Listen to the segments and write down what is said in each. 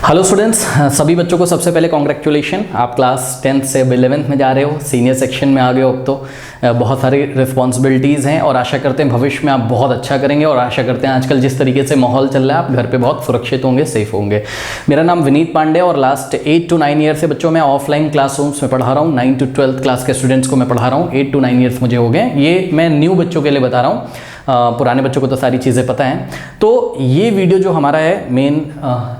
Hello students, सभी बच्चों को सबसे पहले कॉन्ग्रेचुलेशन। आप क्लास 10th से 11th में जा रहे हो, सीनियर सेक्शन में आ गए हो। अब तो बहुत सारी रिस्पॉन्सिबिलिटीज़ हैं और आशा करते हैं भविष्य में आप बहुत अच्छा करेंगे। और आशा करते हैं आजकल जिस तरीके से माहौल चल रहा है आप घर पे बहुत सुरक्षित होंगे, सेफ होंगे। मेरा नाम विनीत पांडे और लास्ट 8 to 9 ईयर से बच्चों मैं ऑफलाइन क्लासरूम्स में पढ़ा रहा हूँ। 9 to 12th क्लास के स्टूडेंट्स को मैं पढ़ा रहा हूँ। 8 to 9 ईयर्स मुझे हो गए। ये मैं न्यू बच्चों के लिए बता रहा हूँ, पुराने बच्चों को तो सारी चीज़ें पता हैं। तो ये वीडियो जो हमारा है मेन,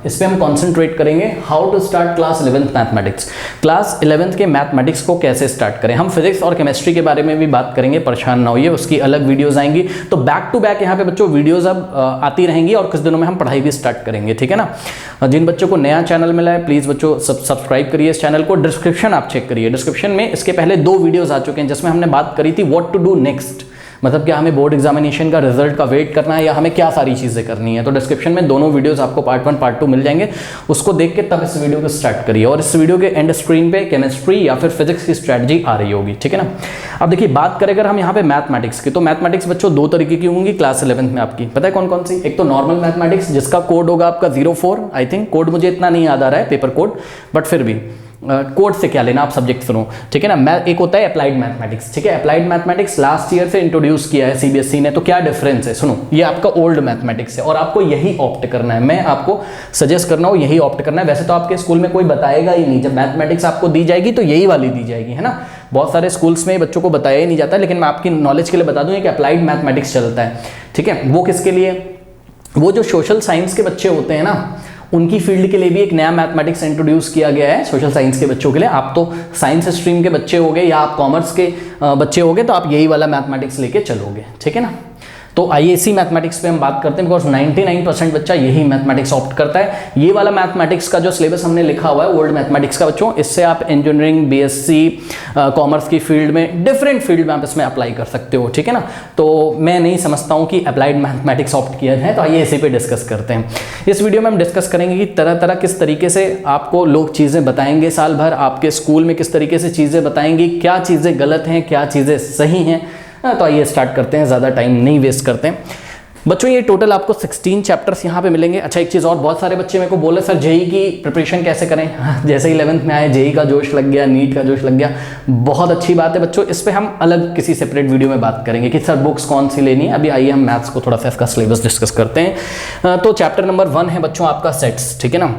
इस पर हम कॉन्सेंट्रेट करेंगे how to start class 11th mathematics. Class 11th के मैथमेटिक्स को कैसे स्टार्ट करें। हम फिजिक्स और केमिस्ट्री के बारे में भी बात करेंगे, परेशान ना होइए, उसकी अलग वीडियोस आएंगी। तो बैक टू बैक यहाँ पे बच्चों वीडियोस अब आती रहेंगी और कुछ दिनों में हम पढ़ाई भी स्टार्ट करेंगे, ठीक है ना। जिन बच्चों को नया चैनल मिला है प्लीज़ बच्चों सब्सक्राइब करिए इस चैनल को। डिस्क्रिप्शन आप चेक करिए, डिस्क्रिप्शन में इसके पहले 2 वीडियोज़ आ चुके हैं जिसमें हमने बात करी थी व्हाट टू डू नेक्स्ट, मतलब क्या हमें बोर्ड एग्जामिनेशन का रिजल्ट का वेट करना है या हमें क्या सारी चीज़ें करनी है। तो डिस्क्रिप्शन में दोनों वीडियोस आपको पार्ट 1 पार्ट 2 मिल जाएंगे, उसको देख के तब इस वीडियो को स्टार्ट करिए। और इस वीडियो के एंड स्क्रीन पे केमिस्ट्री या फिर फिजिक्स की स्ट्रैटेजी आ रही होगी, ठीक है ना। अब देखिए बात करें अगर हम यहाँ पे मैथमेटिक्स की, तो मैथमेटिक्स बच्चों 2 तरीके की होंगी क्लास 11th में आपकी। पता है कौन कौन सी? एक तो नॉर्मल मैथमेटिक्स जिसका कोड होगा आपका 04, आई थिंक कोड मुझे इतना नहीं याद आ रहा है, पेपर कोड, बट फिर भी कोड से क्या लेना, आप सब्जेक्ट सुनो, ठीक है ना। एक होता है अप्लाइड मैथमेटिक्स, ठीक है। अप्लाइड मैथमेटिक्स लास्ट ईयर से इंट्रोड्यूस किया है सीबीएसई ने। तो क्या डिफरेंस है सुनो, ये आपका ओल्ड मैथमेटिक्स है और आपको यही ऑप्ट करना है। मैं आपको सजेस्ट कर रहा हूँ यही ऑप्ट करना है। वैसे तो आपके स्कूल में कोई बताएगा ही नहीं, जब मैथमेटिक्स आपको दी जाएगी तो यही वाली दी जाएगी, है ना। बहुत सारे स्कूल्स में बच्चों को बताया ही नहीं जाता, लेकिन मैं आपकी नॉलेज के लिए बता दूं कि अप्लाइड मैथमेटिक्स चलता है, ठीक है। वो किसके लिए? वो जो सोशल साइंस के बच्चे होते हैं ना, उनकी फील्ड के लिए भी एक नया मैथमेटिक्स इंट्रोड्यूस किया गया है सोशल साइंस के बच्चों के लिए। आप तो साइंस स्ट्रीम के बच्चे होगे या आप कॉमर्स के बच्चे होगे तो आप यही वाला मैथमेटिक्स लेके चलोगे, ठीक है ना। तो आइए इसी मैथमेटिक्स पे हम बात करते हैं, बिकॉज 99% बच्चा यही मैथमेटिक्स ऑप्ट करता है। ये वाला मैथमेटिक्स का जो सिलेबस हमने लिखा हुआ है ओल्ड मैथमेटिक्स का बच्चों, इससे आप इंजीनियरिंग, बीएससी, कॉमर्स की फील्ड में, डिफरेंट फील्ड में आप इसमें अप्लाई कर सकते हो, ठीक है ना। तो मैं नहीं समझता हूँ कि अप्लाइड मैथमेटिक्स ऑप्ट किया जाए। तो आइए इसी पे डिस्कस करते हैं। इस वीडियो में हम डिस्कस करेंगे कि तरह तरह किस तरीके से आपको लोग चीज़ें बताएंगे साल भर, आपके स्कूल में किस तरीके से चीज़ें बताएंगी, क्या चीज़ें गलत हैं, क्या चीज़ें सही हैं। तो आइए स्टार्ट करते हैं, ज़्यादा टाइम नहीं वेस्ट करते हैं बच्चों। ये टोटल आपको 16 चैप्टर्स यहाँ पे मिलेंगे। अच्छा एक चीज़ और, बहुत सारे बच्चे मेरे को बोले सर जेई की प्रिपरेशन कैसे करें। जैसे ही 11th में आए जेई का जोश लग गया, नीट का जोश लग गया। बहुत अच्छी बात है बच्चों, इस पर हम अलग किसी सेपरेट वीडियो में बात करेंगे कि सर बुक्स कौन सी लेनी है। अभी आइए हम मैथ्स को थोड़ा सा इसका सिलेबस डिस्कस करते हैं। तो चैप्टर नंबर 1 है बच्चों आपका सेट्स, ठीक है ना।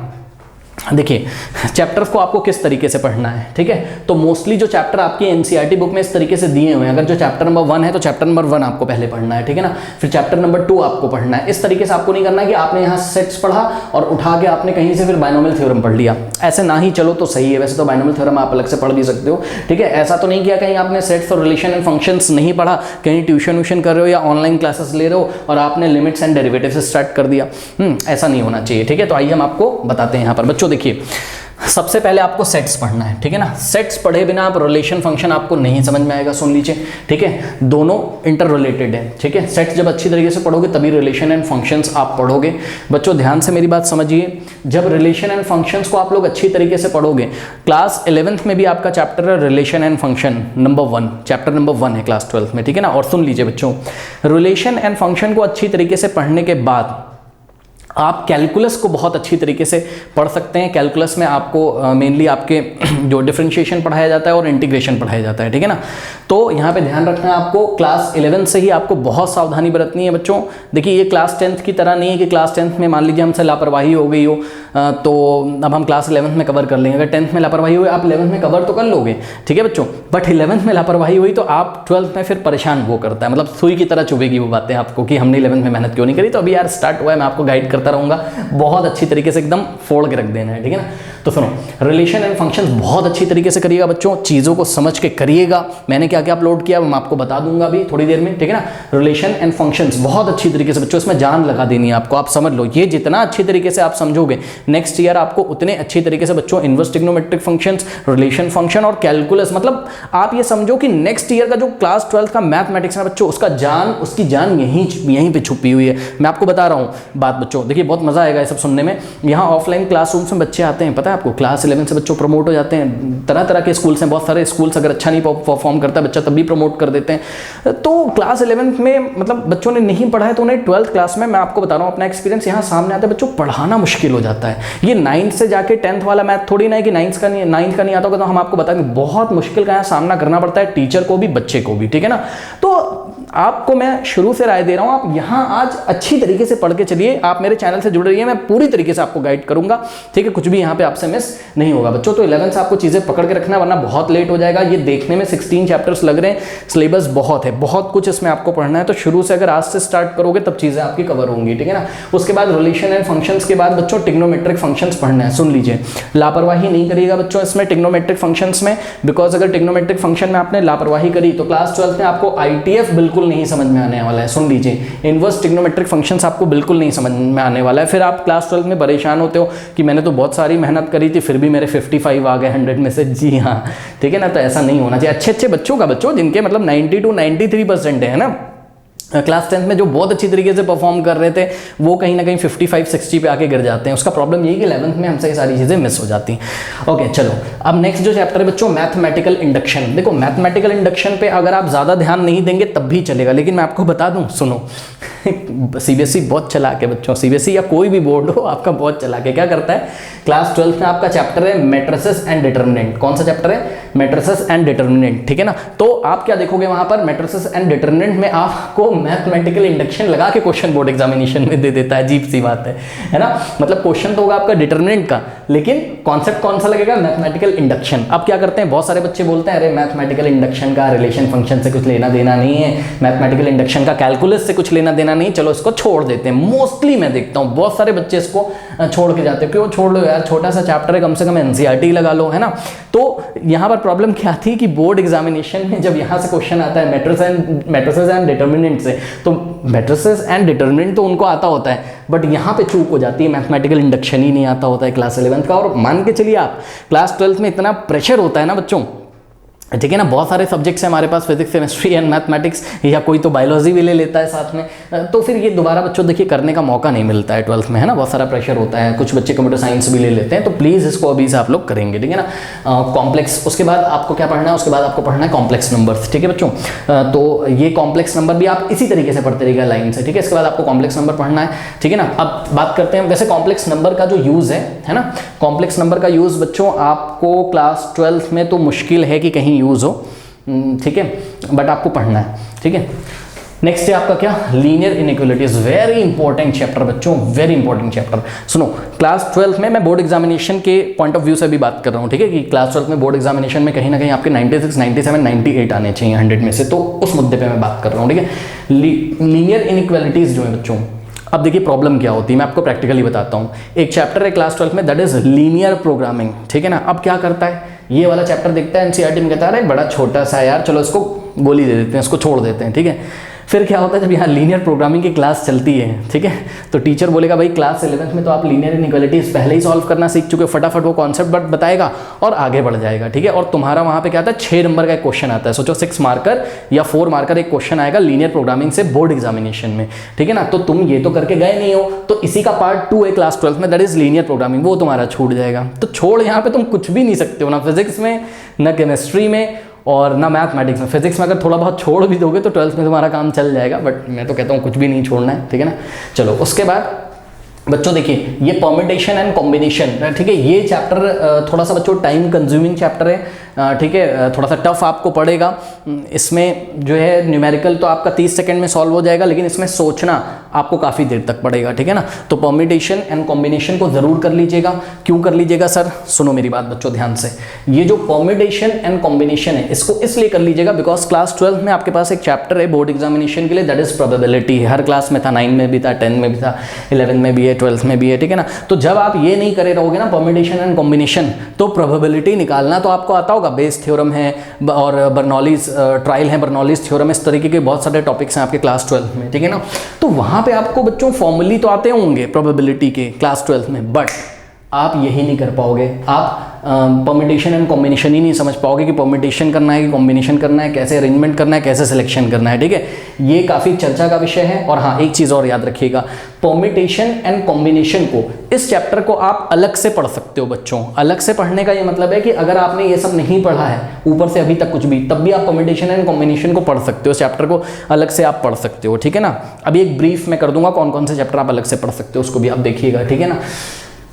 देखिए चैप्टर्स को आपको किस तरीके से पढ़ना है, ठीक है। तो मोस्टली जो चैप्टर आपकी एनसीईआरटी बुक में इस तरीके से दिए हुए हैं, अगर जो चैप्टर नंबर 1 है तो चैप्टर नंबर 1 आपको पहले पढ़ना है, ठीक है ना। फिर चैप्टर नंबर 2 आपको पढ़ना है। इस तरीके से आपको नहीं करना है कि आपने यहाँ सेट्स पढ़ा और उठा के आपने कहीं से फिर बाइनोमियल थ्योरम पढ़ लिया। ऐसे ना ही चलो तो सही है। वैसे तो बाइनोमियल थ्योरम आप अलग से पढ़ भी सकते हो, ठीक है। ऐसा तो नहीं किया कहीं आपने सेट्स और रिलेशन एंड फंक्शंस नहीं पढ़ा, कहीं ट्यूशन व्यूशन कर रहे हो या ऑनलाइन क्लासेस ले रहे हो और आपने लिमिट्स एंड डेरिवेटिव्स से स्टार्ट कर दिया। ऐसा नहीं होना चाहिए, ठीक है। तो आइए हम आपको बताते हैं यहाँ पर बच्चों। देखिए सबसे पहले आपको सेट्स पढ़ना है, ठीक है ना। सेट्स पढ़े बिना आप रिलेशन फंक्शन आपको नहीं समझ में आएगा, सुन लीजिए, ठीक है। दोनों इंटर रिलेटेड है, ठीक है। सेट्स जब अच्छी तरीके से पढ़ोगे तभी रिलेशन एंड फंक्शंस आप पढ़ोगे। बच्चों ध्यान से मेरी बात समझिए, जब रिलेशन एंड फंक्शंस को आप लोग अच्छी तरीके से पढ़ोगे, क्लास 11th में भी आपका चैप्टर है relation and function number 1, chapter number 1 है क्लास 12th में, ठीक है ना। और सुन लीजिए बच्चों, रिलेशन एंड फंक्शन को अच्छी तरीके से पढ़ने के बाद आप कैलकुलस को बहुत अच्छी तरीके से पढ़ सकते हैं। कैलकुलस में आपको मेनली आपके जो डिफरेंशिएशन पढ़ाया जाता है और इंटीग्रेशन पढ़ाया जाता है, ठीक है ना। तो यहाँ पे ध्यान रखना है आपको, क्लास 11 से ही आपको बहुत सावधानी बरतनी है बच्चों। देखिए ये क्लास 10th की तरह नहीं है कि क्लास 10th में मान लीजिए हमसे लापरवाही हो गई हो तो अब हम क्लास 11th में कवर कर लेंगे। अगर 10th में लापरवाही हुई आप 11th में कवर तो कर लोगे, ठीक है बच्चों। बट 11th में लापरवाही हुई तो आप 12th में फिर परेशान वो करता है, मतलब सुई की तरह चुभेगी वो बातें आपको कि हमने 11th में मेहनत क्यों नहीं करी। तो अभी यार स्टार्ट हुआ है, मैं आपको गाइड करता रहूँगा, बहुत अच्छी तरीके से एकदम फोड़ के रख देना है, ठीक है ना। तो सुनो, रिलेशन एंड फंक्शंस बहुत अच्छी तरीके से करिएगा बच्चों, चीज़ों को समझ के करिएगा। मैंने क्या क्या अपलोड किया मैं आपको बता दूंगा अभी थोड़ी देर में, ठीक है ना। रिलेशन एंड फंक्शंस बहुत अच्छी तरीके से बच्चों, इसमें जान लगा देनी है आपको, आप समझ लो। ये जितना अच्छी तरीके से आप समझोगे नेक्स्ट ईयर आपको उतने अच्छी तरीके से बच्चों inverse trigonometric functions, relation function और कैलकुलस, मतलब आप ये समझो कि नेक्स्ट ईयर का जो क्लास 12th का मैथमेटिक्स है बच्चों, उसकी जान यहीं पे छुपी हुई है। मैं आपको बता रहा हूँ बात बच्चों, देखिए बहुत मजा आएगा ये सब सुनने में। यहाँ ऑफलाइन क्लासरूम्स में बच्चे आते हैं, पता है आपको, क्लास 11 से बच्चों प्रमोट हो जाते हैं। तरह तरह के स्कूल्स हैं, बहुत सारे स्कूल्स अगर अच्छा नहीं परफॉर्म करता बच्चा तब भी प्रमोट कर देते हैं। तो क्लास 11 में मतलब बच्चों ने नहीं पढ़ा है तो उन्हें 12th क्लास में, मैं आपको बता रहा हूँ अपना एक्सपीरियंस, यहाँ सामने आता है बच्चों पढ़ाना मुश्किल हो जाता है। ये 9th से जाके 10th वाला मैथ थोड़ी ना है कि 9th का नहीं आता होगा, तो हम आपको बताएंगे बहुत मुश्किल का सामना करना पड़ता है टीचर को भी बच्चे को भी, ठीक है ना। तो आपको मैं शुरू से राय दे रहा हूं, आप यहां आज अच्छी तरीके से पढ़ के चलिए, आप मेरे चैनल से जुड़ रहिए, मैं पूरी तरीके से आपको गाइड करूंगा, ठीक है, कुछ भी यहां पे आपसे मिस नहीं होगा बच्चों। तो 11 से आपको चीजें पकड़ के रखना, वरना बहुत लेट हो जाएगा। ये देखने में 16 चैप्टर्स लग रहे हैं, सिलेबस बहुत है, बहुत कुछ इसमें आपको पढ़ना है। तो शुरू से अगर आज से स्टार्ट करोगे तब चीजें आपकी कवर होंगी, ठीक है ना। उसके बाद रिलेशन एंड फंक्शंस के बाद बच्चों ट्रिग्नोमेट्रिक फंक्शंस पढ़ना है। सुन लीजिए, लापरवाही नहीं करिएगा बच्चों इसमें ट्रिग्नोमेट्रिक फंक्शंस में, बिकॉज अगर ट्रिग्नोमेट्रिक फंक्शन में आपने लापरवाही करी तो क्लास 12 में आपको ITF बिल्कुल नहीं समझ में आने वाला है। सुन लीजिए, इनवर्स ट्रिग्नोमेट्रिक फंक्शंस आपको बिल्कुल नहीं समझ में आने वाला है। फिर आप क्लास 12 में परेशान होते हो कि मैंने तो बहुत सारी मेहनत करी थी फिर भी मेरे 55 आ गए 100 में से। जी हाँ, ठीक है ना, तो ऐसा नहीं होना चाहिए। अच्छे बच्चों का, बच्चों जिनके मतलब 90 to 93% है ना, क्लास 10 में जो बहुत अच्छी तरीके से परफॉर्म कर रहे थे वो कहीं ना कहीं 55-60 पे आके गिर जाते हैं। उसका प्रॉब्लम यही कि 11th में हमसे ये सारी चीज़ें मिस हो जाती हैं। ओके चलो, अब नेक्स्ट जो चैप्टर है बच्चों मैथमेटिकल इंडक्शन। देखो मैथमेटिकल इंडक्शन पे अगर आप ज़्यादा ध्यान नहीं देंगे तब भी चलेगा, लेकिन मैं आपको बता दूं, सुनो CBSE बहुत चलाक है बच्चों, CBSE या कोई भी बोर्ड हो आपका बहुत चलाक है। क्या करता है, क्लास 12 में आपका चैप्टर है मैट्रिसेस एंड डिटर्मिनेंट। कौन सा चैप्टर है, मैट्रिसेस एंड डिटर्मिनेंट, ठीक है ना। तो आप क्या देखोगे वहां पर, मैट्रिसेस एंड डिटर्मिनेंट में आपको मैथमेटिकल इंडक्शन लगा के क्वेश्चन बोर्ड एग्जामिनेशन में दे देता है। अजीब सी बात है ना। मतलब क्वेश्चन तो होगा आपका डिटर्मिनेंट का, लेकिन कॉन्सेप्ट कौन सा लगेगा, मैथमेटिकल इंडक्शन। अब क्या करते हैं, बहुत सारे बच्चे बोलते हैं अरे मैथमेटिकल इंडक्शन का रिलेशन फंक्शन से कुछ लेना देना नहीं है, मैथमेटिकल इंडक्शन का कैलकुलस से कुछ लेना देना नहीं, चलो इसको छोड़ देते हैं। मोस्टली मैं देखता हूं बहुत सारे बच्चे इसको छोड़ के जाते हैं। क्यों छोड़ लो यार, छोटा सा चैप्टर है, कम से कम NCERT लगा लो, है ना। तो यहां पर प्रॉब्लम क्या थी कि बोर्ड एग्जामिनेशन में जब यहां से क्वेश्चन आता है मैट्रिसेस एंड डिटर्मिनेंट से, तो मैट्रिसेस एंड डिटर्मिनेंट तो उनको आता होता है, बट यहां पे चूक हो जाती है, मैथमेटिकल इंडक्शन ही नहीं आता होता है क्लास 11th का। और मान के चलिए आप क्लास 12th में इतना प्रेशर होता है ना बच्चों, ठीक है ना, बहुत सारे सब्जेक्ट्स हैं हमारे पास, फिजिक्स केमिस्ट्री एंड मैथमेटिक्स, या कोई तो बायोलॉजी भी ले लेता है साथ में, तो फिर ये दोबारा बच्चों देखिए करने का मौका नहीं मिलता है 12th में, है ना। बहुत सारा प्रेशर होता है, कुछ बच्चे कंप्यूटर साइंस भी ले लेते हैं, तो प्लीज़ इसको अभी से आप लोग करेंगे, ठीक है ना। कॉम्प्लेक्स, उसके बाद आपको क्या पढ़ना है, उसके बाद आपको पढ़ना है कॉम्प्लेक्स नंबर्स, ठीक है बच्चों। तो ये कॉम्प्लेक्स नंबर भी आप इसी तरीके से पढ़ते रहिएगा लाइन से, ठीक है। इसके बाद आपको कॉम्प्लेक्स नंबर पढ़ना है, ठीक है ना। अब बात करते हैं वैसे कॉम्प्लेक्स नंबर का जो यूज़ है ना, कॉम्प्लेक्स नंबर का यूज़ बच्चों आपको क्लास 12th में तो मुश्किल है कि कहीं यूज़ हो, ठीक है, बट आपको पढ़ना है, ठीक है। नेक्स्ट है आपका क्या, linear inequalities, very important chapter बच्चों, वेरी इंपॉर्टेंट चैप्टर। सुनो, क्लास 12th में मैं बोर्ड एग्जामिनेशन के पॉइंट ऑफ व्यू से भी बात कर रहा हूँ, ठीक है, कि क्लास 12th में बोर्ड एग्जामिनेशन में कहीं ना कहीं आपके 96, 97, 98 आने चाहिए 100 में से, तो उस मुद्दे पे मैं बात कर रहा हूँ, ठीक है। लीनियर इनइक्वालिटीज जो है बच्चों, अब देखिए प्रॉब्लम क्या होती है, मैं आपको प्रैक्टिकली बताता हूँ। एक चैप्टर है क्लास 12 में, दैट इज लीनियर प्रोग्रामिंग, ठीक है ना। अब क्या करता है, ये वाला चैप्टर देखता है NCERT में, कहता है बड़ा छोटा सा यार, चलो इसको गोली दे देते हैं, इसको छोड़ देते हैं, ठीक है। फिर क्या होता है, जब यहाँ लीनियर प्रोग्रामिंग की क्लास चलती है, ठीक है, तो टीचर बोलेगा भाई क्लास 11th में तो आप लीनियर इनइक्वालिटीज पहले ही सॉल्व करना सीख चुके हो, फटाफट वो कॉन्सेप्ट बताएगा और आगे बढ़ जाएगा, ठीक है। और तुम्हारा वहाँ पे क्या आता है, 6 नंबर का एक क्वेश्चन आता है, सोचो 6 मार्कर या 4 मार्कर एक क्वेश्चन आएगा लीनियर प्रोग्रामिंग से बोर्ड एग्जामिनेशन में, ठीक है ना। तो तुम ये तो करके गए नहीं हो, तो इसी का पार्ट 2 है क्लास 12th में, दैट इज लीनियर प्रोग्रामिंग, वो तुम्हारा छूट जाएगा। तो छोड़ यहाँ पे तुम कुछ भी नहीं सकते हो, ना फिजिक्स में, ना केमिस्ट्री में और ना मैथमेटिक्स में। फिजिक्स में अगर थोड़ा बहुत छोड़ भी दोगे तो 12th में तुम्हारा काम चल जाएगा, बट मैं तो कहता हूँ कुछ भी नहीं छोड़ना है, ठीक है ना। चलो उसके बाद बच्चों देखिए ये परम्यूटेशन एंड कॉम्बिनेशन, ठीक है, ये चैप्टर थोड़ा सा बच्चों टाइम कंज्यूमिंग चैप्टर है, ठीक है, थोड़ा सा टफ आपको पड़ेगा। इसमें जो है न्यूमेरिकल तो आपका 30 सेकंड में सॉल्व हो जाएगा, लेकिन इसमें सोचना आपको काफ़ी देर तक पड़ेगा, ठीक है ना। तो परम्यूटेशन एंड कॉम्बिनेशन को ज़रूर कर लीजिएगा। क्यों कर लीजिएगा सर, सुनो मेरी बात बच्चों ध्यान से, ये जो परम्यूटेशन एंड कॉम्बिनेशन है इसको इसलिए कर लीजिएगा बिकॉज क्लास 12 में आपके पास एक चैप्टर है बोर्ड एग्जामिनेशन के लिए, that is probability. Her class में था, 9 में भी था, 10 में भी था, 11 में भी है, 12 में भी है, ठीक है ना। तो जब आप ये नहीं करे रहोगे ना परम्यूटेशन एंड कॉम्बिनेशन, तो प्रोबेबिलिटी निकालना तो आपको आता होगा, बेस थ्योरम है और बर्नौलीज ट्रायल है, बर्नौलीज थ्योरम, इस तरीके के बहुत सारे टॉपिक्स हैं आपके क्लास 12 में, ठीक है ना। तो वहां पे आपको बच्चों फॉर्मूले तो आते होंगे प्रोबेबिलिटी के क्लास 12 में, बट आप यही नहीं कर पाओगे, आप परम्यूटेशन एंड कॉम्बिनेशन ही नहीं समझ पाओगे कि परम्यूटेशन करना है कि कॉम्बिनेशन करना है, कैसे अरेंजमेंट करना है, कैसे सिलेक्शन करना है, ठीक है। ये काफ़ी चर्चा का विषय है। और हाँ, एक चीज़ और याद रखिएगा, परम्यूटेशन एंड कॉम्बिनेशन को, इस चैप्टर को आप अलग से पढ़ सकते हो बच्चों। अलग से पढ़ने का ये मतलब है कि अगर आपने ये सब नहीं पढ़ा है ऊपर से अभी तक कुछ भी, तब भी आप परम्यूटेशन एंड कॉम्बिनेशन को पढ़ सकते हो, चैप्टर को अलग से आप पढ़ सकते हो, ठीक है ना। अभी एक ब्रीफ में कर दूंगा कौन कौन से चैप्टर आप अलग से पढ़ सकते हो, उसको भी आप देखिएगा, ठीक है ना।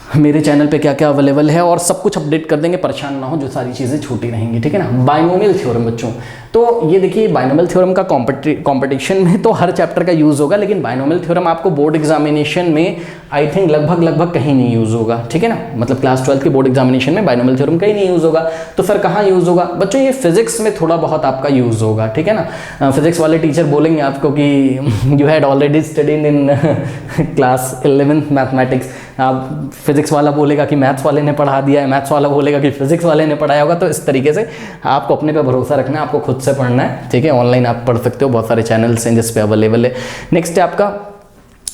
मेरे चैनल पे क्या क्या अवेलेबल है और सब कुछ अपडेट कर देंगे, परेशान ना हो, जो सारी चीज़ें छूटी रहेंगी, ठीक है ना। बाइनोमियल थ्योरम बच्चों, तो ये देखिए बाइनोमियल थ्योरम का कंपटीशन में तो हर चैप्टर का यूज़ होगा, लेकिन बाइनोमियल थ्योरम आपको बोर्ड एग्जामिनेशन में आई थिंक लगभग कहीं नहीं यूज़ होगा, ठीक है ना। मतलब क्लास 12 के बोर्ड एग्जामिनेशन में बाइनोमियल थ्योरम कहीं नहीं यूज़ होगा, तो फिर कहाँ यूज़ होगा बच्चों, ये फिजिक्स में थोड़ा बहुत आपका यूज़ होगा, ठीक है ना। फिजिक्स वाले टीचर बोलेंगे आपको कि you had already studied in class 11th mathematics, आप फिजिक्स वाला बोलेगा कि मैथ्स वाले ने पढ़ा दिया है, मैथ्स वाला बोलेगा कि फिजिक्स वाले ने पढ़ाया होगा। तो इस तरीके से आपको अपने पे भरोसा रखना है, आपको खुद से पढ़ना है, ठीक है। ऑनलाइन आप पढ़ सकते हो, बहुत सारे चैनल्स हैं जिस पे अवेलेबल है। नेक्स्ट है आपका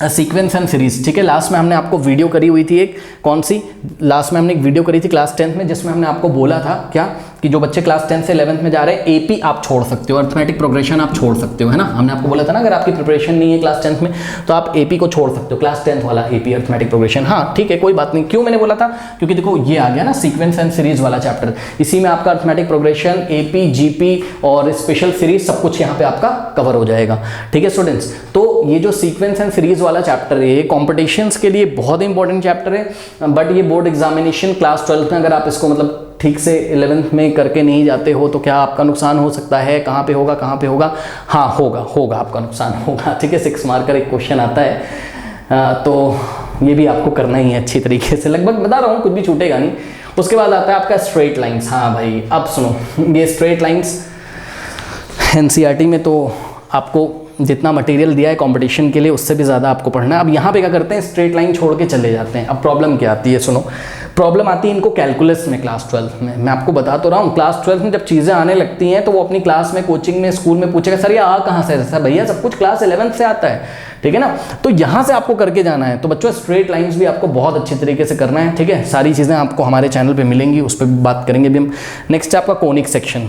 सीक्वेंस एंड सीरीज, ठीक है। लास्ट में हमने आपको वीडियो करी हुई थी एक, कौन सी, लास्ट में हमने एक वीडियो करी थी क्लास 10th में, जिसमें हमने आपको बोला था क्या कि जो बच्चे क्लास 10 से 11th में जा रहे हैं एपी आप छोड़ सकते हो, अर्थमेटिक प्रोग्रेशन आप छोड़ सकते हो, है ना। हमने आपको बोला था ना, अगर आपकी प्रिपरेशन नहीं है क्लास 10th में तो आप एपी को छोड़ सकते हो, क्लास 10th वाला एपी अर्थमेटिक प्रोग्रेशन। हाँ ठीक है, कोई बात नहीं। क्यों मैंने बोला था, क्योंकि देखो ये आ गया ना सीक्वेंस एंड सीरीज वाला चैप्टर, इसी में आपका अर्थमेटिक प्रोग्रेशन, एपी, जीपी और स्पेशल सीरीज सब कुछ यहाँ पे आपका कवर हो जाएगा, ठीक है स्टूडेंट्स। तो ये जो सीक्वेंस एंड सीरीज वाला चैप्टर है, कॉम्पिटिशन्स के लिए बहुत इंपॉर्टेंट चैप्टर है, बट ये बोर्ड एग्जामिनेशन क्लास 12 में अगर आप इसको मतलब ठीक से 11th में करके नहीं जाते हो तो क्या आपका नुकसान हो सकता है। कहाँ पे होगा, कहाँ पे होगा, हाँ होगा आपका नुकसान होगा, ठीक है। 6 मार्क का एक क्वेश्चन आता है, तो ये भी आपको करना ही है अच्छी तरीके से, लगभग बता रहा हूँ, कुछ भी छूटेगा नहीं। उसके बाद आता है आपका स्ट्रेट लाइंस। हाँ भाई अब सुनो, ये स्ट्रेट लाइंस एनसीईआरटी में तो आपको जितना मटेरियल दिया है कंपटीशन के लिए उससे भी ज़्यादा आपको पढ़ना है। अब यहाँ पे क्या करते हैं, स्ट्रेट लाइन छोड़ के चले जाते हैं। अब प्रॉब्लम क्या आती है, सुनो, प्रॉब्लम आती है इनको कैलकुलस में क्लास 12 में। मैं आपको बता तो रहा हूँ, क्लास 12 में जब चीज़ें आने लगती हैं तो वो अपनी क्लास में, कोचिंग में, स्कूल में पूछेगा सर ये आ कहाँ से, सर भैया सब कुछ क्लास 11th से आता है, ठीक है ना। तो यहाँ से आपको करके जाना है। तो बच्चों स्ट्रेट लाइंस भी आपको बहुत अच्छी तरीके से करना है, ठीक है। सारी चीज़ें आपको हमारे चैनल पर मिलेंगी, उस पर भी बात करेंगे भी हम। नेक्स्ट है आपका कोनिक सेक्शन।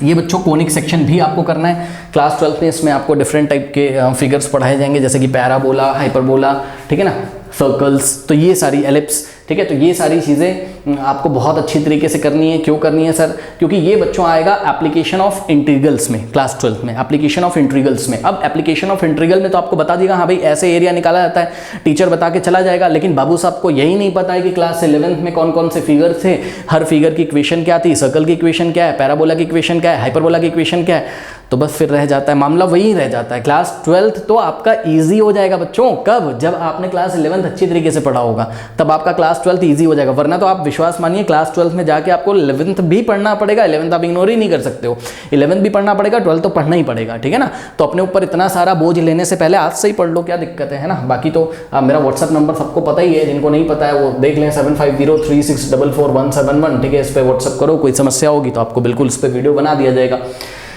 ये बच्चों कोनिक सेक्शन भी आपको करना है क्लास 12 में। इसमें आपको डिफरेंट टाइप के फिगर्स पढ़ाए जाएंगे, जैसे कि पैराबोला, हाइपरबोला, ठीक है ना, सर्कल्स, तो ये सारी एलिप्स, ठीक है। तो ये सारी चीज़ें आपको बहुत अच्छी तरीके से करनी है। क्यों करनी है सर, क्योंकि ये बच्चों आएगा एप्लीकेशन ऑफ इंटीग्रल्स में, क्लास 12 में एप्लीकेशन ऑफ इंटीग्रल्स में। अब एप्लीकेशन ऑफ इंटीग्रल में तो आपको बता देगा हाँ भाई ऐसे एरिया निकाला जाता है, टीचर बता के चला जाएगा, लेकिन बाबू साहब को यही नहीं पता है कि क्लास 11th में कौन कौन से फिगर थे, हर फिगर की इक्वेशन क्या थी, सर्कल की इक्वेशन क्या है, पैराबोला की इक्वेशन क्या है, हाइपरबोला की इक्वेशन क्या है। तो बस फिर रह जाता है, मामला वही रह जाता है। क्लास 12th तो आपका ईजी हो जाएगा बच्चों, कब, जब आपने क्लास 11th अच्छी तरीके से पढ़ा होगा, तब आपका क्लास 12th ईजी हो जाएगा। वरना तो आप विश्वास मानिए क्लास 12th में जाके आपको 11th भी पढ़ना पड़ेगा। 11th आप इग्नोर ही नहीं कर सकते हो, 11th भी पढ़ना पड़ेगा, 12th तो पढ़ना ही पड़ेगा, ठीक है ना। तो अपने ऊपर इतना सारा बोझ लेने से पहले आज से ही पढ़ लो, क्या दिक्कत है ना। बाकी तो मेरा व्हाट्सअप नंबर सबको पता ही है, जिनको नहीं पता है वो देख लें, 7503644171, ठीक है। इस पर व्हाट्सअप करो, कोई समस्या होगी तो आपको बिल्कुल इस पर वीडियो बना दिया जाएगा।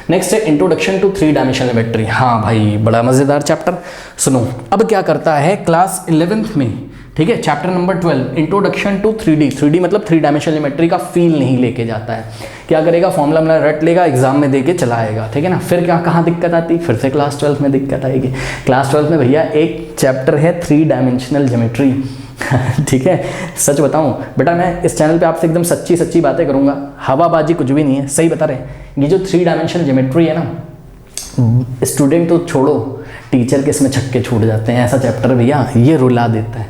नेक्स्ट है इंट्रोडक्शन टू 3 डायमेंशनल ज्योमेट्री। हाँ भाई बड़ा मज़ेदार चैप्टर। सुनो अब क्या करता है क्लास 11th में, ठीक है, chapter number 12 introduction to 3D। 3D मतलब 3 डायमेंशनल ज्योमेट्री का फील नहीं लेके जाता है। क्या करेगा, फॉर्मूला में रट लेगा, एग्जाम में दे के चला आएगा, ठीक है ना। फिर क्या, कहाँ दिक्कत आती, फिर से क्लास 12th में दिक्कत आएगी। क्लास 12th में भैया एक चैप्टर है 3 डायमेंशनल ज्योमेट्री ठीक है। सच बताऊं बेटा, मैं इस चैनल पे आपसे एकदम सच्ची बातें करूंगा, हवाबाजी कुछ भी नहीं है, सही बता रहे हैं। ये जो 3 डायमेंशनल ज्योमेट्री है ना, स्टूडेंट तो छोड़ो, टीचर के इसमें छक्के छूट जाते हैं। ऐसा चैप्टर भैया ये रुला देता है,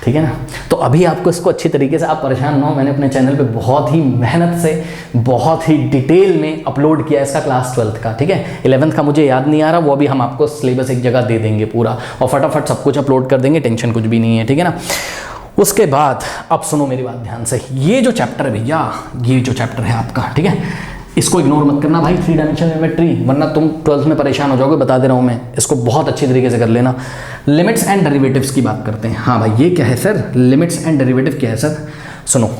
ठीक है ना। तो अभी आपको इसको अच्छी तरीके से, आप परेशान ना हो, मैंने अपने चैनल पे बहुत ही मेहनत से, बहुत ही डिटेल में अपलोड किया है इसका क्लास 12th का, ठीक है। 11th का मुझे याद नहीं आ रहा, वो अभी हम आपको सिलेबस एक जगह दे देंगे पूरा, और फटाफट सब कुछ अपलोड कर देंगे, टेंशन कुछ भी नहीं है, ठीक है ना। उसके बाद अब सुनो मेरी बात ध्यान से, ये जो चैप्टर है भैया, ये जो चैप्टर है आपका, ठीक है, इसको इग्नोर मत करना भाई, 3 डायमेंशनल ज्योमेट्री, वरना तुम 12th में परेशान हो जाओगे, बता दे रहा हूँ मैं। इसको बहुत अच्छी तरीके से कर लेना। लिमिट्स एंड डेरिवेटिव्स की बात करते हैं। हाँ भाई ये क्या है सर, लिमिट्स एंड डेरिवेटिव क्या है सर। सुनो,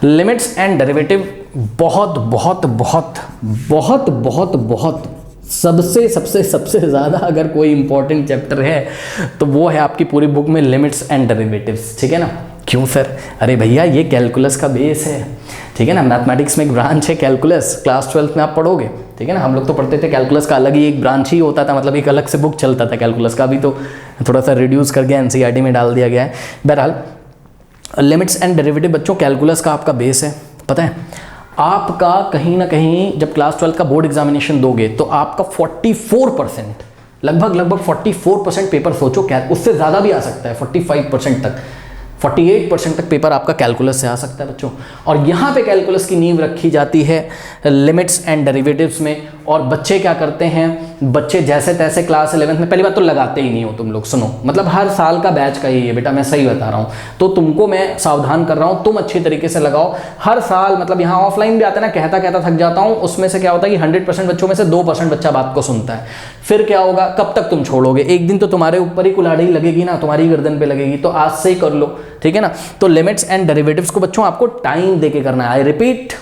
लिमिट्स एंड डेरिवेटिव बहुत बहुत बहुत बहुत बहुत बहुत सबसे ज़्यादा अगर कोई इंपॉर्टेंट चैप्टर है तो वो है आपकी पूरी बुक में लिमिट्स एंड डेरिवेटिव्स, ठीक है ना। क्यों सर, अरे भैया ये कैलकुलस का बेस है, ठीक है ना। मैथमेटिक्स में एक ब्रांच है कैलकुलस, क्लास 12th में आप पढ़ोगे, ठीक है ना। हम लोग तो पढ़ते थे कैलकुलस का अलग ही एक ब्रांच ही होता था, मतलब एक अलग से बुक चलता था कैलकुलस का, अभी तो थोड़ा सा रिड्यूस करके एनसीईआरटी में डाल दिया गया है। बहरहाल लिमिट्स एंड डेरिवेटिव बच्चों कैलकुलस का आपका बेस है। पता है आपका कहीं ना कहीं जब क्लास 12th का बोर्ड एग्जामिनेशन दोगे तो आपका 44% लगभग 44% पेपर, सोचो क्या, उससे ज़्यादा भी आ सकता है, 45% तक, 48% तक पेपर आपका कैलकुलस से आ सकता है बच्चों। और यहाँ पे कैलकुलस की नींव रखी जाती है लिमिट्स एंड डेरिवेटिव्स में। और बच्चे क्या करते हैं, बच्चे जैसे तैसे क्लास 11th में, पहली बात तो लगाते ही नहीं हो तुम लोग, सुनो, मतलब हर साल का बैच का ही है बेटा, मैं सही बता रहा हूँ, तो तुमको मैं सावधान कर रहा हूँ, तुम अच्छी तरीके से लगाओ हर साल। मतलब यहाँ ऑफलाइन भी आता है ना, कहता कहता थक जाता हूँ, उसमें से क्या होता है कि 100% बच्चों में से 2% बच्चा बात को सुनता है। फिर क्या होगा, कब तक तुम छोड़ोगे, एक दिन तो तुम्हारे ऊपर ही कुल्हाड़ी लगेगी ना, तुम्हारी गर्दन पे लगेगी, तो आज से ही कर लो, ठीक है ना। तो लिमिट्स एंड डेरिवेटिव्स को बच्चों आपको टाइम देके करना है, आई रिपीट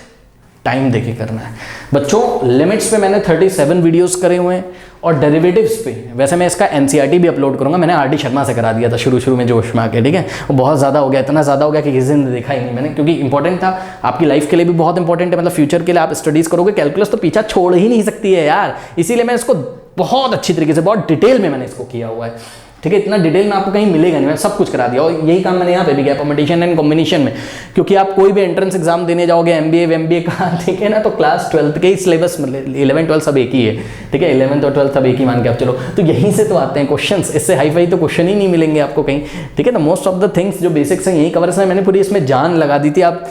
टाइम देके करना है बच्चों। लिमिट्स पे मैंने 37 वीडियोस करे हुए हैं, और डेरिवेटिव्स पे वैसे मैं इसका एनसीईआरटी भी अपलोड करूंगा, मैंने आरडी शर्मा से करा दिया था शुरू में जोश में आके, ठीक है। वो बहुत ज़्यादा हो गया, इतना ज़्यादा हो गया कि किसी ने देखा ही नहीं मैंने, क्योंकि इंपॉर्टेंट था, आपकी लाइफ के लिए भी बहुत इंपॉर्टेंट है, मतलब फ्यूचर के लिए आप स्टडीज़ करोगे, कैलकुलस तो पीछा छोड़ ही नहीं सकती है यार, इसीलिए मैं इसको बहुत अच्छी तरीके से, बहुत डिटेल में मैंने इसको किया हुआ है, ठीक है। इतना डिटेल में आपको कहीं मिलेगा नहीं, मैंने सब कुछ करा दिया, और यही काम मैंने यहाँ पे भी किया परम्यूटेशन एंड कॉम्बिनेशन में, क्योंकि आप कोई भी एंट्रेंस एग्जाम देने जाओगे एमबीए का, ठीक है ना, तो क्लास 12th के ही सिलेबस, 11 12 सब एक ही है, ठीक है, 11th और 12th सब एक ही मान के आप चलो, तो यहीं से तो आते हैं क्वेश्चंस, इससे हाई फाई तो क्वेश्चन ही नहीं मिलेंगे आपको कहीं, ठीक है ना। मोस्ट ऑफ द थिंग्स जो बेसिक्स हैं यही कवर है, मैंने पूरी इसमें जान लगा दी थी, आप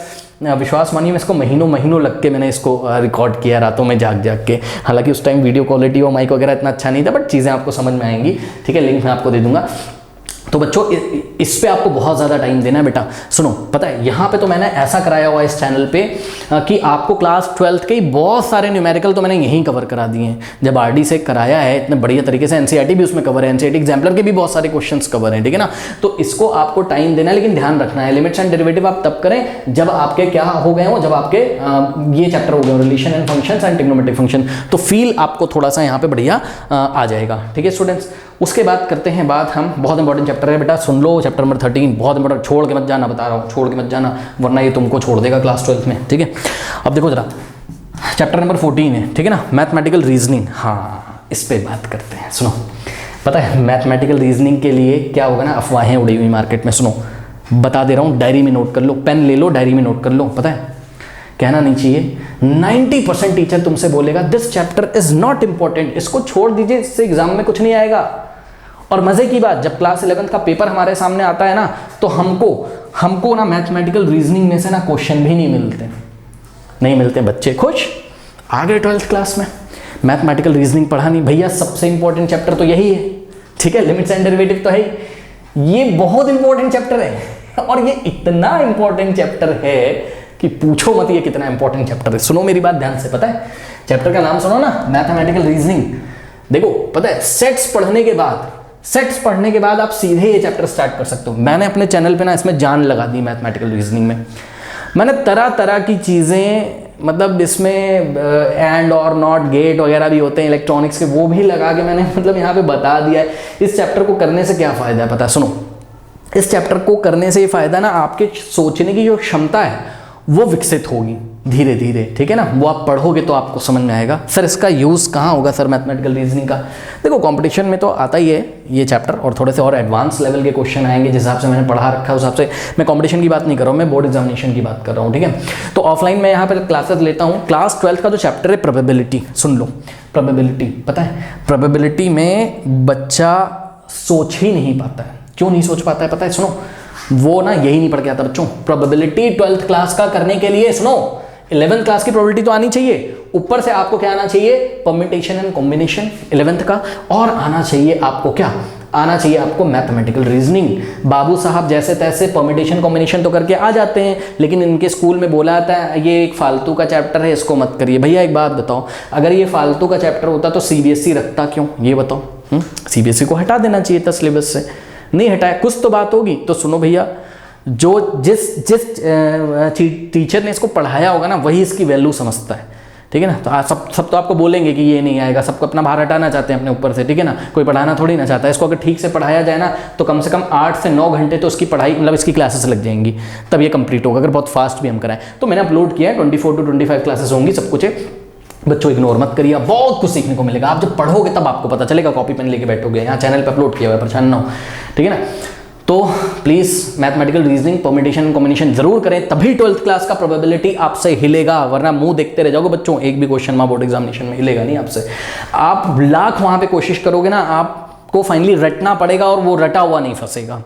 विश्वास मानिए, मैं इसको महीनों लग के मैंने इसको रिकॉर्ड किया, रातों में जाग के, हालांकि उस टाइम वीडियो क्वालिटी और माइक वगैरह इतना अच्छा नहीं था, बट चीज़ें आपको समझ में आएंगी, ठीक है, लिंक मैं आपको दे दूंगा। तो बच्चों इस पे आपको बहुत ज़्यादा टाइम देना है बेटा। सुनो, पता है यहाँ पे तो मैंने ऐसा कराया हुआ है इस चैनल पे कि आपको क्लास 12th के ही बहुत सारे न्यूमेरिकल तो मैंने यहीं कवर करा दिए हैं, जब आरडी से कराया है इतने बढ़िया तरीके से, एनसीईआरटी भी उसमें कवर है, एनसीईआरटी एग्जाम्पलर के भी बहुत सारे क्वेश्चंस कवर हैं, ठीक है ना। तो इसको आपको टाइम देना है, लेकिन ध्यान रखना है लिमिट्स एंड डेरिवेटिव आप तब करें जब आपके क्या हो गए हो, जब आपके ये चैप्टर हो गए relation and functions and trigonometric function, तो फील आपको थोड़ा सा यहाँ पे बढ़िया आ जाएगा, ठीक है स्टूडेंट्स। उसके बाद करते हैं बात हम, बहुत इंपॉर्टेंट चैप्टर है बेटा, सुन लो, चैप्टर नंबर 13 बहुत इंपॉर्टेंट, छोड़ के मत जाना, बता रहा हूँ, छोड़ के मत जाना, वरना ये तुमको छोड़ देगा क्लास 12th में, ठीक है। अब देखो जरा, चैप्टर नंबर 14 है, ठीक है ना, मैथमेटिकल रीजनिंग। हाँ, इस पे बात करते हैं। सुनो, पता है मैथमेटिकल रीजनिंग के लिए क्या होगा ना, अफवाहें उड़ी हुई मार्केट में, सुनो बता दे रहा हूँ, डायरी में नोट कर लो, पेन ले लो, डायरी में नोट कर लो। पता है कहना नहीं चाहिए, 90% टीचर तुमसे बोलेगा this chapter is not important, इसको छोड़ दीजिए, इससे एग्जाम में कुछ नहीं आएगा। और मजे की बात, जब क्लास 11th का पेपर हमारे सामने आता है ना, तो हमको ना मैथमेटिकल रीजनिंग में से ना क्वेश्चन भी नहीं मिलते, बच्चे खुश, आ गए 12th क्लास में, मैथमेटिकल रीजनिंग पढ़ा नहीं। भैया सबसे इंपॉर्टेंट चैप्टर तो यही है, ठीक है, लिमिट्स एंड डेरिवेटिव तो है, ये बहुत इंपॉर्टेंट चैप्टर है, और ये इतना इंपॉर्टेंट चैप्टर है कि पूछो मत ये कितना इंपॉर्टेंट चैप्टर है। सुनो मेरी बात ध्यान से, पता है चैप्टर का नाम सुनो ना, मैथमेटिकल रीजनिंग। देखो पता है सेट्स पढ़ने के बाद आप सीधे ये चैप्टर स्टार्ट कर सकते हो। मैंने अपने चैनल पे ना इसमें जान लगा दी मैथमेटिकल रीजनिंग में, मैंने तरह तरह की चीज़ें, मतलब इसमें एंड और नॉट गेट वगैरह भी होते हैं इलेक्ट्रॉनिक्स के, वो भी लगा के मैंने मतलब यहाँ पे बता दिया है। इस चैप्टर को करने से क्या फ़ायदा है पता है, सुनो, इस चैप्टर को करने से ये फ़ायदा ना, आपके सोचने की जो क्षमता है वो विकसित होगी धीरे धीरे, ठीक है ना, वो आप पढ़ोगे तो आपको समझ में आएगा। सर इसका यूज़ कहाँ होगा सर मैथमेटिकल रीजनिंग का? देखो कंपटीशन में तो आता ही है ये चैप्टर, और थोड़े से और एडवांस लेवल के क्वेश्चन आएंगे जिस हिसाब से मैंने पढ़ा रखा है, उस हिसाब से। मैं कंपटीशन की बात नहीं कर रहा हूँ, मैं बोर्ड एग्जामिनेशन की बात कर रहा हूँ, ठीक है। तो ऑफलाइन में यहाँ पर क्लासेस लेता हूँ। क्लास 12th का जो चैप्टर है प्रोबेबिलिटी, सुन लो, प्रोबेबिलिटी, पता है प्रोबेबिलिटी में बच्चा सोच ही नहीं पाता है। क्यों नहीं सोच पाता है पता है? सुनो, वो ना यही नहीं पढ़ के आता बच्चों। प्रोबेबिलिटी 12th क्लास का करने के लिए, सुनो, 11th क्लास की प्रोबेबिलिटी तो आनी चाहिए, ऊपर से आपको क्या आना चाहिए, परम्यूटेशन एंड कॉम्बिनेशन 11th का, और आना चाहिए आपको क्या, आना चाहिए आपको मैथमेटिकल रीजनिंग। बाबू साहब जैसे तैसे परम्यूटेशन कॉम्बिनेशन तो करके आ जाते हैं, लेकिन इनके स्कूल में बोला जाता है ये एक फालतू का चैप्टर है, इसको मत करिए। भैया एक बात बताओ, अगर ये फालतू का चैप्टर होता तो सीबीएसई रखता क्यों, ये बताओ। सीबीएसई को हटा देना चाहिए था सिलेबस से, नहीं हटाया, कुछ तो बात होगी। तो सुनो भैया, जो जिस टीचर ने इसको पढ़ाया होगा ना, वही इसकी वैल्यू समझता है, ठीक है ना। तो सब तो आपको बोलेंगे कि ये नहीं आएगा, सबको अपना भार हटाना चाहते हैं अपने ऊपर से, ठीक है ना, कोई पढ़ाना थोड़ी ना चाहता है। इसको अगर ठीक से पढ़ाया जाए ना, तो कम से कम 8 से 9 घंटे तो इसकी पढ़ाई, मतलब इसकी क्लासेस लग जाएंगी, तब ये कंप्लीट होगा, अगर बहुत फास्ट भी हम कराएं। तो मैंने अपलोड किया है, 24 to 25 क्लासेस होंगी, सब कुछ है। बच्चों इग्नोर मत करिए, बहुत कुछ सीखने को मिलेगा। आप जब पढ़ोगे तब आपको पता चलेगा, कॉपी पेन लेके बैठोगे, यहाँ चैनल पे अपलोड किया हुआ है, परेशान ना हो, ठीक है ना। तो please mathematical reasoning, permutation combination जरूर करें, तभी 12th क्लास का प्रोबेबिलिटी आपसे हिलेगा, वरना मुंह देखते रह जाओगे बच्चों। एक भी क्वेश्चन वहाँ बोर्ड एग्जामिनेशन में हिलेगा नहीं आपसे। आप लाख वहाँ पे कोशिश करोगे ना, आपको फाइनली रटना पड़ेगा, और वो रटा हुआ नहीं फंसेगा।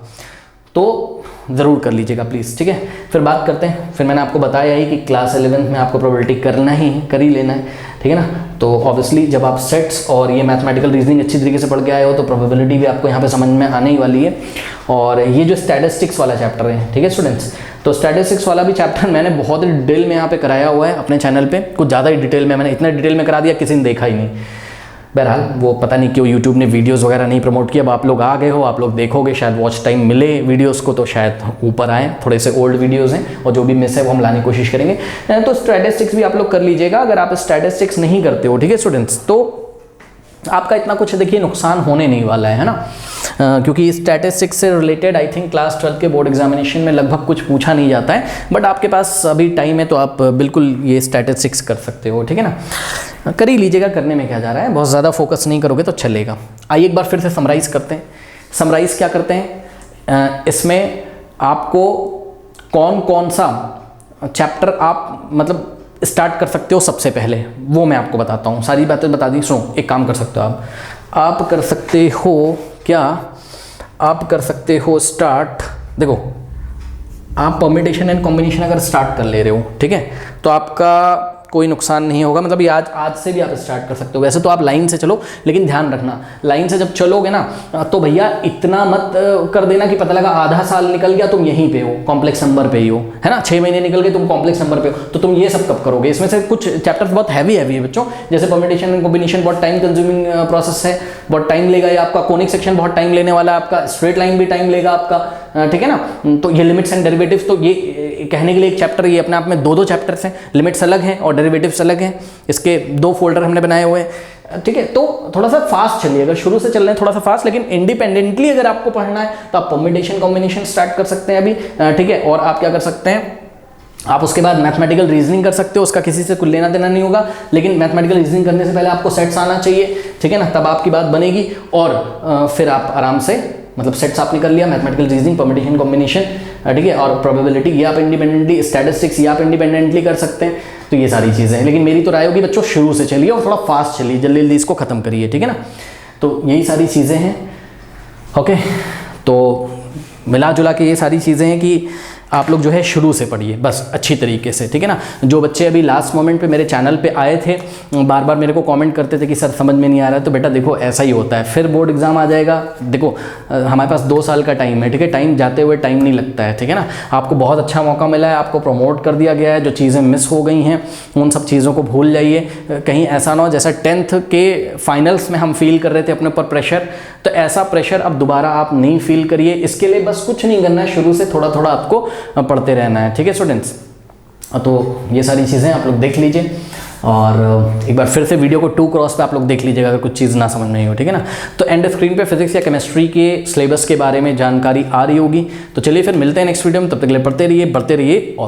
तो ज़रूर कर लीजिएगा प्लीज़, ठीक है। फिर बात करते हैं, फिर मैंने आपको बताया ही कि क्लास 11th में आपको प्रोबेबिलिटी करना ही कर ही लेना है, ठीक है ना। तो ऑब्वियसली जब आप सेट्स और ये मैथमेटिकल रीजनिंग अच्छी तरीके से पढ़ के आए हो तो प्रोबेबिलिटी भी आपको यहाँ पे समझ में आने ही वाली है। और ये जो स्टैटिस्टिक्स वाला चैप्टर है, ठीक है स्टूडेंट्स, तो स्टैटिस्टिक्स वाला भी चैप्टर मैंने बहुत ही डिटेल में यहाँ पे कराया हुआ है अपने चैनल पे, कुछ ज़्यादा ही डिटेल में, मैंने इतना डिटेल में करा दिया किसी ने देखा ही नहीं। बहरहाल वो पता नहीं क्यों यूट्यूब ने वीडियोस वगैरह नहीं प्रमोट किया। अब आप लोग आ गए हो, आप लोग देखोगे, शायद वॉच टाइम मिले वीडियोस को तो शायद ऊपर आए। थोड़े से ओल्ड वीडियोस हैं और जो भी मिस है वो हम लाने की कोशिश करेंगे। तो स्टैटिस्टिक्स भी आप लोग कर लीजिएगा। अगर आप स्टैटिस्टिक्स नहीं करते हो, ठीक है स्टूडेंट्स, तो आपका इतना कुछ देखिए नुकसान होने नहीं वाला है ना, क्योंकि स्टैटिस्टिक्स से रिलेटेड आई थिंक क्लास 12 के बोर्ड एग्जामिनेशन में लगभग कुछ पूछा नहीं जाता है। बट आपके पास अभी टाइम है तो आप बिल्कुल ये स्टैटिस्टिक्स कर सकते हो, ठीक है ना। कर ही लीजिएगा, करने में क्या जा रहा है, बहुत ज़्यादा फोकस नहीं करोगे तो चलेगा। आइए एक बार फिर से समराइज़ करते हैं। समराइज़ क्या करते हैं, इसमें आपको कौन कौन सा चैप्टर आप मतलब स्टार्ट कर सकते हो सबसे पहले, वो मैं आपको बताता हूँ। सारी बातें बता दी। सुनो, एक काम कर सकते हो आप कर सकते हो क्या, आप कर सकते हो स्टार्ट, देखो आप परम्यूटेशन एंड कॉम्बिनेशन अगर स्टार्ट कर ले रहे हो, ठीक है, तो आपका कोई नुकसान नहीं होगा। मतलब ये आज से भी आप स्टार्ट कर सकते हो। वैसे तो आप लाइन से चलो, लेकिन ध्यान रखना लाइन से जब चलोगे ना तो भैया इतना मत कर देना कि पता लगा आधा साल निकल गया तुम यहीं पे हो, कॉम्प्लेक्स नंबर पे ही हो, है ना। 6 महीने निकल गए तुम कॉम्प्लेक्स नंबर पे हो, तो तुम ये सब कब करोगे। इसमें से कुछ चैप्टर्स बहुत हैवी है बच्चों, जैसे परम्यूटेशन एंड कॉम्बिनेशन बहुत टाइम कंज्यूमिंग प्रोसेस है, बहुत टाइम लेगा ये आपका। कोनिक सेक्शन बहुत टाइम लेने वाला है आपका, स्ट्रेट लाइन भी टाइम लेगा आपका, ठीक है ना। तो ये लिमिट्स एंड डेरिवेटिव्स, तो ये कहने के लिए एक चैप्टर, ये अपने आप में दो चैप्टर्स हैं। लिमिट्स अलग हैं और डेरिवेटिव्स अलग हैं। इसके 2 फोल्डर हमने बनाए हुए हैं, ठीक है। तो थोड़ा सा फास्ट चलिए, अगर शुरू से चल रहे हैं थोड़ा सा फास्ट, लेकिन इंडिपेंडेंटली अगर आपको पढ़ना है तो आप परम्यूटेशन कॉम्बिनेशन स्टार्ट कर सकते हैं अभी, ठीक है। और आप क्या कर सकते हैं, आप उसके बाद मैथमेटिकल रीजनिंग कर सकते हो, उसका किसी से कुछ लेना देना नहीं होगा। लेकिन मैथमेटिकल रीजनिंग करने से पहले आपको सेट्स आना चाहिए, ठीक है ना, तब आपकी बात बनेगी। और फिर आप आराम से मतलब सेट्स आपने कर लिया, मैथमेटिकल रीजनिंग, परम्यूटेशन कॉम्बिनेशन, ठीक है, और प्रोबेबिलिटी ये आप इंडिपेंडेंटली, स्टैटिस्टिक्स ये आप इंडिपेंडेंटली कर सकते हैं। तो ये सारी चीज़ें हैं। लेकिन मेरी तो राय होगी बच्चों शुरू से चलिए और थोड़ा फास्ट चलिए, जल्दी जल्दी इसको खत्म करिए, ठीक है ना। तो यही सारी चीज़ें हैं, ओके। तो मिला जुला के ये सारी चीज़ें हैं कि आप लोग जो है शुरू से पढ़िए बस अच्छी तरीके से, ठीक है ना। जो बच्चे अभी लास्ट मोमेंट पे मेरे चैनल पे आए थे, बार बार मेरे को कमेंट करते थे कि सर समझ में नहीं आ रहा है, तो बेटा देखो ऐसा ही होता है। फिर बोर्ड एग्जाम आ जाएगा, देखो हमारे पास 2 साल का टाइम है, ठीक है। टाइम जाते हुए टाइम नहीं लगता है, ठीक है ना। आपको बहुत अच्छा मौका मिला है, आपको प्रमोट कर दिया गया है। जो चीज़ें मिस हो गई हैं उन सब चीज़ों को भूल जाइए। कहीं ऐसा ना हो जैसा 10th के फाइनल्स में हम फील कर रहे थे अपने ऊपर प्रेशर, तो ऐसा प्रेशर अब दोबारा आप नहीं फील करिए। इसके लिए बस कुछ नहीं करना है, शुरू से थोड़ा थोड़ा आपको पढ़ते रहना है, ठीक है स्टूडेंट्स। तो ये सारी चीज़ें आप लोग देख लीजिए और एक बार फिर से वीडियो को 2 क्रॉस पे आप लोग देख लीजिएगा अगर कुछ चीज़ ना समझ में आई हो, ठीक है ना। तो एंड स्क्रीन पे फिजिक्स या केमिस्ट्री के सिलेबस के बारे में जानकारी आ रही होगी। तो चलिए फिर मिलते हैं नेक्स्ट वीडियो में, तब तक के लिए पढ़ते रहिए, बढ़ते रहिए। ऑल